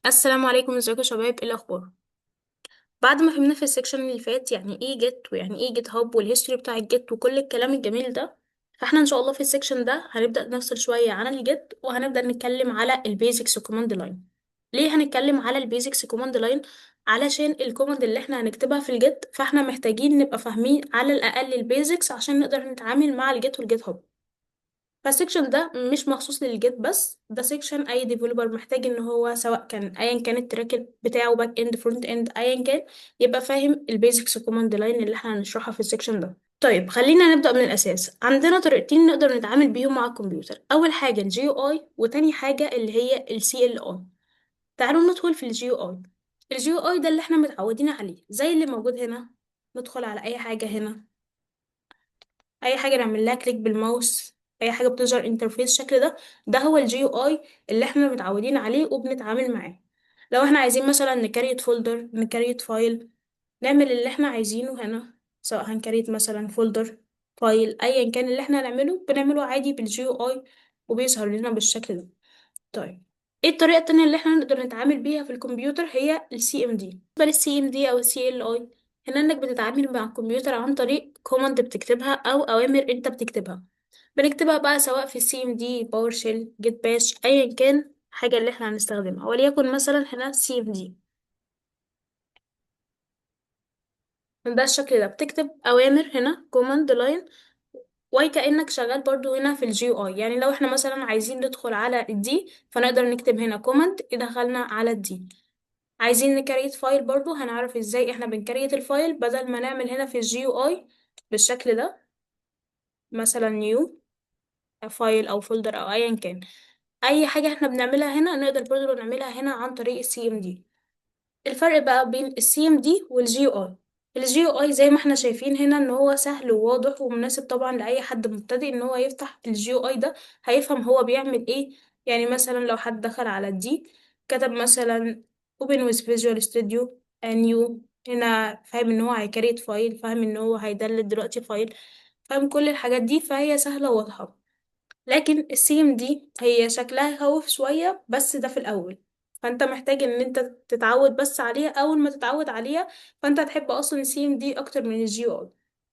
السلام عليكم، ازيكم يا شباب؟ ايه الاخبار؟ بعد ما فهمنا في السكشن اللي فات يعني ايه جيت ويعني ايه جيت هاب والهيستوري بتاع الجيت وكل الكلام الجميل ده، فاحنا ان شاء الله في السكشن ده هنبدا نفصل شويه عن الجيت وهنبدا نتكلم على البيزكس كوماند لاين. ليه هنتكلم على البيزكس كوماند لاين؟ علشان الكوماند اللي احنا هنكتبها في الجيت فاحنا محتاجين نبقى فاهمين على الاقل البيزكس عشان نقدر نتعامل مع الجيت والجيت هاب. فالسيكشن ده مش مخصوص للجيت بس، ده سيكشن اي ديفلوبر محتاج ان هو سواء كان ايا كان التراك بتاعه باك اند فرونت اند ايا كان يبقى فاهم البيزكس كوماند لاين اللي احنا هنشرحها في السيكشن ده. طيب خلينا نبدأ من الأساس. عندنا طريقتين نقدر نتعامل بيهم مع الكمبيوتر، أول حاجة الجي يو اي وتاني حاجة اللي هي السي ال اي. تعالوا ندخل في الجي يو اي. الجي يو اي ده اللي احنا متعودين عليه زي اللي موجود هنا. ندخل على أي حاجة هنا، اي حاجه نعمل لها كليك بالماوس، اي حاجه بتظهر انترفيس الشكل ده، ده هو الجي يو اي اللي احنا متعودين عليه وبنتعامل معاه. لو احنا عايزين مثلا نكريت فولدر نكريت فايل، نعمل اللي احنا عايزينه هنا، سواء هنكريت مثلا فولدر فايل ايا كان اللي احنا هنعمله بنعمله عادي بالجي يو اي وبيظهر لنا بالشكل ده. طيب ايه الطريقة التانية اللي احنا نقدر نتعامل بيها في الكمبيوتر؟ هي السي ام دي. بالنسبة للسي ام دي او السي ال اي، هنا انك بتتعامل مع الكمبيوتر عن طريق كوماند بتكتبها او اوامر انت بتكتبها. بنكتبها بقى سواء في السي ام دي باور شيل جيت باش ايا كان حاجة اللي احنا هنستخدمها، وليكن مثلا هنا سي ام دي. ده الشكل ده، بتكتب اوامر هنا كوماند لاين، وكأنك شغال برضو هنا في الجي او اي. يعني لو احنا مثلا عايزين ندخل على الدي فنقدر نكتب هنا كوماند يدخلنا على الدي. عايزين نكريت فايل برضو هنعرف ازاي احنا بنكريت الفايل بدل ما نعمل هنا في الجي يو اي بالشكل ده، مثلا نيو فايل او فولدر او ايا كان. اي حاجة احنا بنعملها هنا نقدر برضو نعملها هنا عن طريق السي ام دي. الفرق بقى بين السي ام دي والجي يو اي، الجي يو اي زي ما احنا شايفين هنا ان هو سهل وواضح ومناسب طبعا لاي حد مبتدئ ان هو يفتح الجي يو اي ده هيفهم هو بيعمل ايه. يعني مثلا لو حد دخل على الدي كتب مثلا open with visual studio new، هنا فاهم ان هو هيكريت فايل، فاهم ان هو هيدلت دلوقتي فايل، فاهم كل الحاجات دي فهي سهلة وواضحة. لكن السي ام دي هي شكلها يخوف شوية بس ده في الأول، فانت محتاج ان انت تتعود بس عليها. اول ما تتعود عليها فانت هتحب اصلا السي ام دي اكتر من الجي او اي.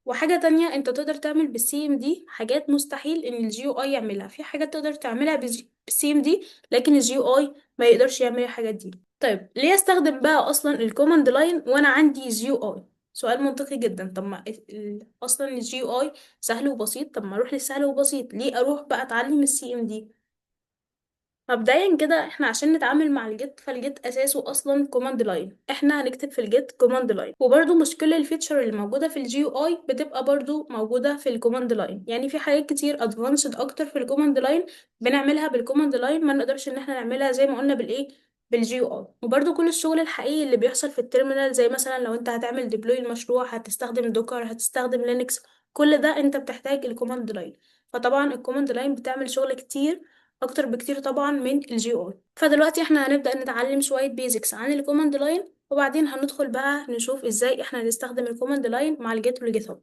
وحاجة تانية، انت تقدر تعمل بالسي ام دي حاجات مستحيل ان الجي او اي يعملها، في حاجات تقدر تعملها بالسي ام دي لكن الجي او اي ما يقدرش يعمل الحاجات دي. طيب ليه استخدم بقى اصلا الكوماند لاين وانا عندي جي او اي؟ سؤال منطقي جدا. طب ما اصلا الجي او اي سهل وبسيط، طب ما اروح للسهل وبسيط، ليه اروح بقى اتعلم السي ام دي؟ مبدئيا كده احنا عشان نتعامل مع الجيت فالجيت اساسه اصلا كوماند لاين، احنا هنكتب في الجيت كوماند لاين. وبرده مش كل الفيتشر اللي موجوده في الجي يو اي بتبقى برضو موجوده في الكوماند لاين، يعني في حاجات كتير ادفانسد اكتر في الكوماند لاين بنعملها بالكوماند لاين ما نقدرش ان احنا نعملها زي ما قلنا بالايه، بالجي يو اي. وبرده كل الشغل الحقيقي اللي بيحصل في التيرمينال زي مثلا لو انت هتعمل ديبلوي المشروع هتستخدم دوكر هتستخدم لينكس، كل ده انت بتحتاج الكوماند لاين. فطبعا الكوماند لاين بتعمل شغل كتير اكتر بكتير طبعا من الجي او. فدلوقتي احنا هنبدأ نتعلم شوية بيزكس عن الكوماند لاين وبعدين هندخل بقى نشوف ازاي احنا هنستخدم الكوماند لاين مع الجيت والجيت هاب.